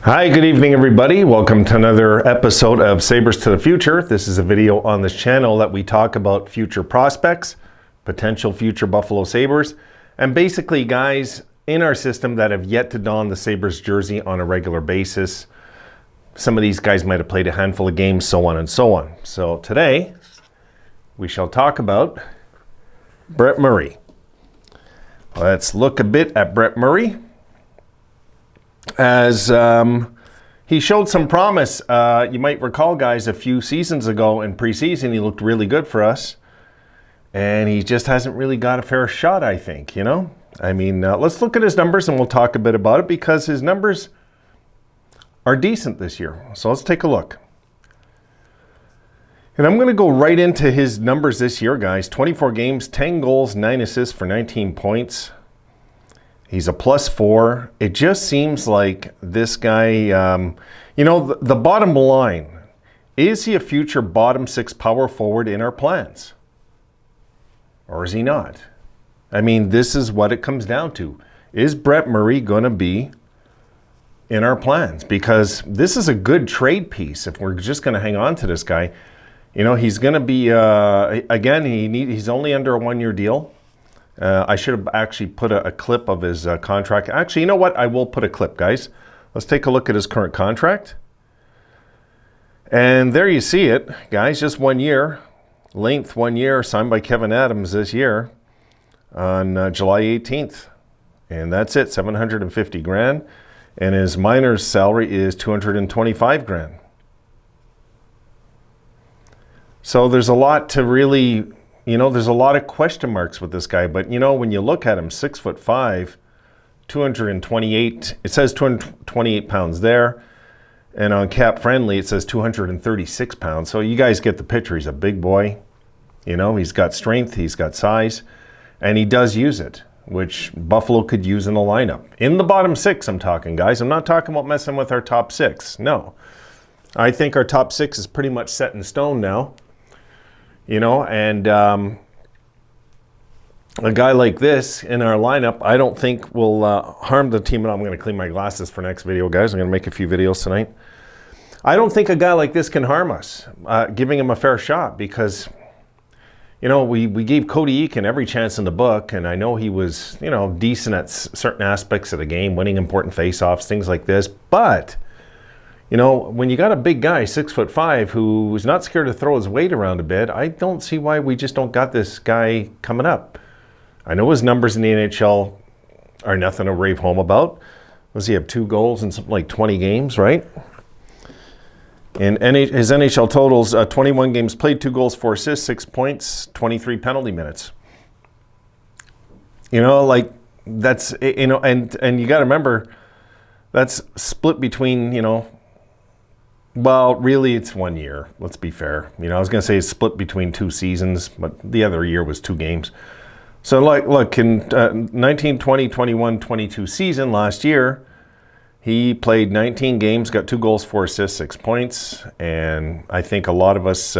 Hi, good evening everybody. Welcome to another episode of Sabres to the Future. This is a video on this channel that we talk about future prospects, potential future Buffalo Sabres, and basically guys in our system that have yet to don the Sabres jersey on a regular basis. Some of these guys might have played a handful of games, so on and so on. So today, we shall talk about Brett Murray. Let's look a bit at Brett Murray. As he showed some promise. You might recall, guys, a few seasons ago in preseason, he looked really good for us. And he just hasn't really got a fair shot, I think, you know? I mean, let's look at his numbers and we'll talk a bit about it because his numbers are decent this year. So let's take a look. And I'm going to go right into his numbers this year, guys. 24 games, 10 goals, 9 assists for 19 points. He's a +4. It just seems like this guy, you know, the bottom line, is he a future bottom 6 power forward in our plans? Or is he not? I mean, this is what it comes down to. Is Brett Murray going to be in our plans? Because this is a good trade piece if we're just going to hang on to this guy. You know, he's going to be, again, he's only under a 1-year deal. I should have actually put a clip of his contract. Actually, you know what? I will put a clip, guys. Let's take a look at his current contract. And there you see it, guys. Just 1 year. Length 1 year, signed by Kevin Adams this year on July 18th. And that's it, $750,000. And his minor's salary is $225,000. So there's a lot to really... You know, there's a lot of question marks with this guy, but you know, when you look at him, 6'5", 228, it says 228 pounds there. And on Cap Friendly, it says 236 pounds. So you guys get the picture. He's a big boy. You know, he's got strength, he's got size, and he does use it, which Buffalo could use in the lineup. In the bottom 6, I'm talking, guys. I'm not talking about messing with our top 6. No. I think our top 6 is pretty much set in stone now. You know, and a guy like this in our lineup, I don't think will harm the team. And I'm going to clean my glasses for next video, guys. I'm going to make a few videos tonight. I don't think a guy like this can harm us, giving him a fair shot because, you know, we gave Cody Eakin every chance in the book. And I know he was, you know, decent at certain aspects of the game, winning important faceoffs, things like this. But... you know, when you got a big guy, 6'5", who's not scared to throw his weight around a bit, I don't see why we just don't got this guy coming up. I know his numbers in the NHL are nothing to rave home about. Does he have 2 goals in something like 20 games, right? And his NHL totals, 21 games played, 2 goals, 4 assists, 6 points, 23 penalty minutes. You know, like, that's, you know, and you got to remember, that's split between, you know, well, really, it's 1 year. Let's be fair. You know, I was going to say it's split between 2 seasons, but the other year was 2 games. So, like, look, in 19, 20, 21, 22 season last year, he played 19 games, got 2 goals, 4 assists, 6 points. And I think a lot of us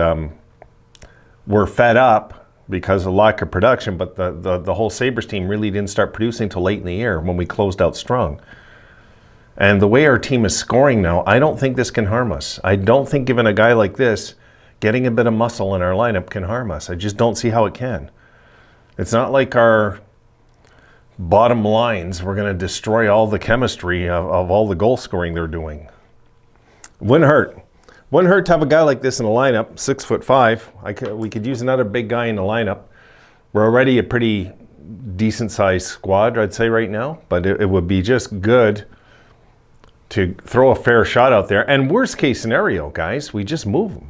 were fed up because of lack of production, but the whole Sabres team really didn't start producing till late in the year when we closed out strong. And the way our team is scoring now, I don't think this can harm us. I don't think giving a guy like this, getting a bit of muscle in our lineup can harm us. I just don't see how it can. It's not like our bottom lines, we're going to destroy all the chemistry of all the goal scoring they're doing. Wouldn't hurt. Wouldn't hurt to have a guy like this in the lineup, 6'5". We could use another big guy in the lineup. We're already a pretty decent sized squad, I'd say right now, but it would be just good to throw a fair shot out there. And worst case scenario, guys, we just move them.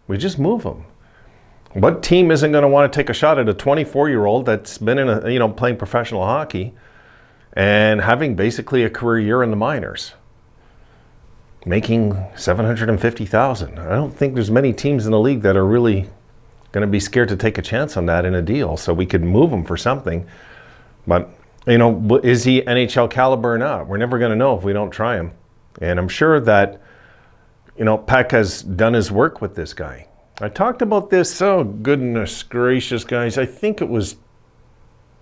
We just move them. What team isn't going to want to take a shot at a 24-year-old that's been in a, you know, playing professional hockey and having basically a career year in the minors, making $750,000? I don't think there's many teams in the league that are really going to be scared to take a chance on that in a deal. So we could move him for something, but you know, is he NHL caliber or not? We're never going to know if we don't try him. And I'm sure that, you know, Peck has done his work with this guy. I talked about this, oh, goodness gracious, guys. I think it was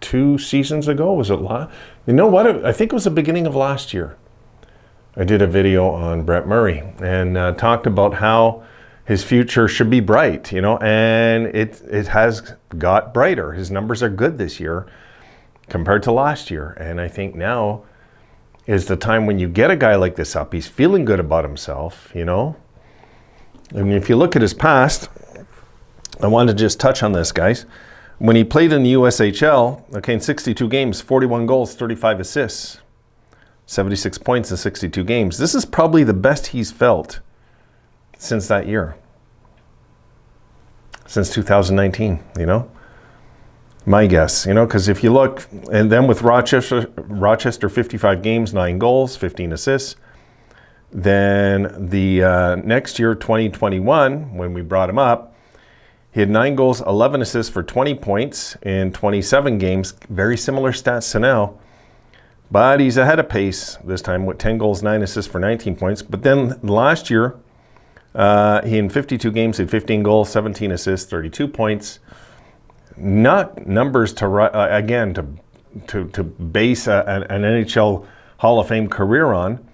2 seasons ago. Was it last? You know what? I think it was the beginning of last year. I did a video on Brett Murray and talked about how his future should be bright, you know, and it has got brighter. His numbers are good this year compared to last year. And I think now is the time when you get a guy like this up. He's feeling good about himself, you know. And if you look at his past, I wanted to just touch on this, guys. When he played in the USHL, okay, in 62 games, 41 goals, 35 assists, 76 points in 62 games. This is probably the best he's felt since that year. Since 2019, you know? My guess, you know, because if you look, and then with Rochester 55 games, 9 goals, 15 assists. Then the next year, 2021, when we brought him up, he had 9 goals, 11 assists for 20 points in 27 games. Very similar stats to now. But he's ahead of pace this time with 10 goals, 9 assists for 19 points. But then last year, he in 52 games had 15 goals, 17 assists, 32 points. Not numbers to again to base an NHL Hall of Fame career on,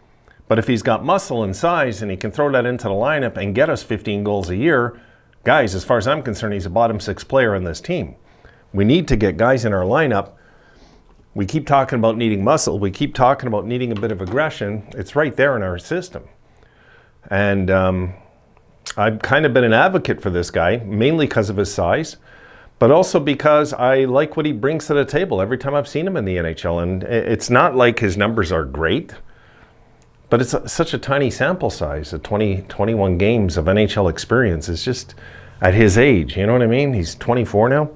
but if he's got muscle and size and he can throw that into the lineup and get us 15 goals a year, guys, as far as I'm concerned, he's a bottom 6 player on this team. We need to get guys in our lineup. We keep talking about needing muscle. We keep talking about needing a bit of aggression. It's right there in our system. And I've kind of been an advocate for this guy, mainly because of his size, but also because I like what he brings to the table every time I've seen him in the NHL. And it's not like his numbers are great, but it's such a tiny sample size. 21 games of NHL experience is just at his age. You know what I mean? He's 24 now.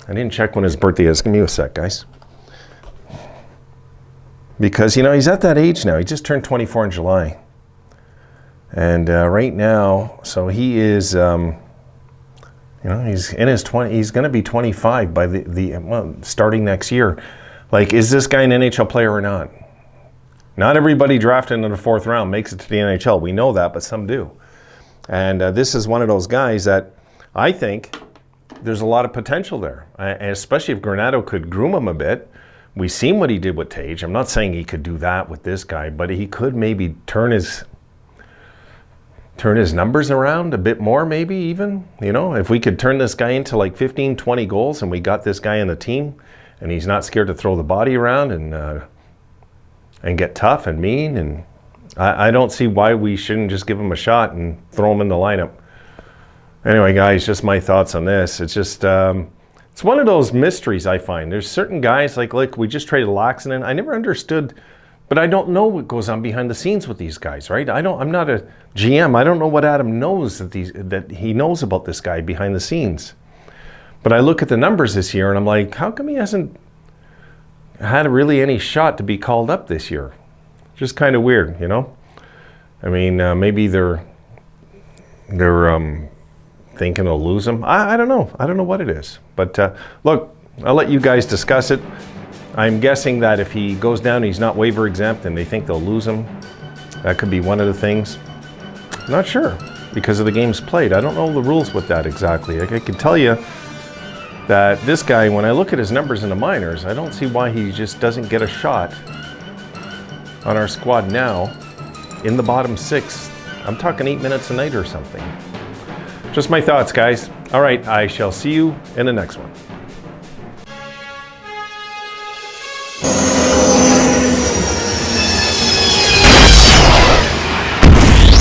I didn't check when his birthday is. Give me a sec, guys. Because, you know, he's at that age now. He just turned 24 in July. And right now, so he is... you know, he's in his 20. He's going to be 25 by well, starting next year. Like, is this guy an NHL player or not? Not everybody drafted in the 4th round makes it to the NHL. We know that, but some do. And this is one of those guys that I think there's a lot of potential there, and especially if Granato could groom him a bit. We've seen what he did with Tage. I'm not saying he could do that with this guy, but he could maybe turn his numbers around a bit more, maybe even, you know, if we could turn this guy into like 15, 20 goals and we got this guy in the team and he's not scared to throw the body around and get tough and mean. And I don't see why we shouldn't just give him a shot and throw him in the lineup. Anyway, guys, just my thoughts on this. It's just, it's one of those mysteries I find. There's certain guys like we just traded Laxinen. I never understood. But I don't know what goes on behind the scenes with these guys, right? I'm not a GM. I don't know what Adam knows that he knows about this guy behind the scenes. But I look at the numbers this year and I'm like, how come he hasn't had really any shot to be called up this year? Just kind of weird, you know? I mean, maybe they're thinking they'll lose him. I don't know. I don't know what it is. But look, I'll let you guys discuss it. I'm guessing that if he goes down, he's not waiver exempt, and they think they'll lose him. That could be one of the things. Not sure, because of the games played. I don't know the rules with that exactly. I can tell you that this guy, when I look at his numbers in the minors, I don't see why he just doesn't get a shot on our squad now in the bottom 6. I'm talking 8 minutes a night or something. Just my thoughts, guys. All right, I shall see you in the next one.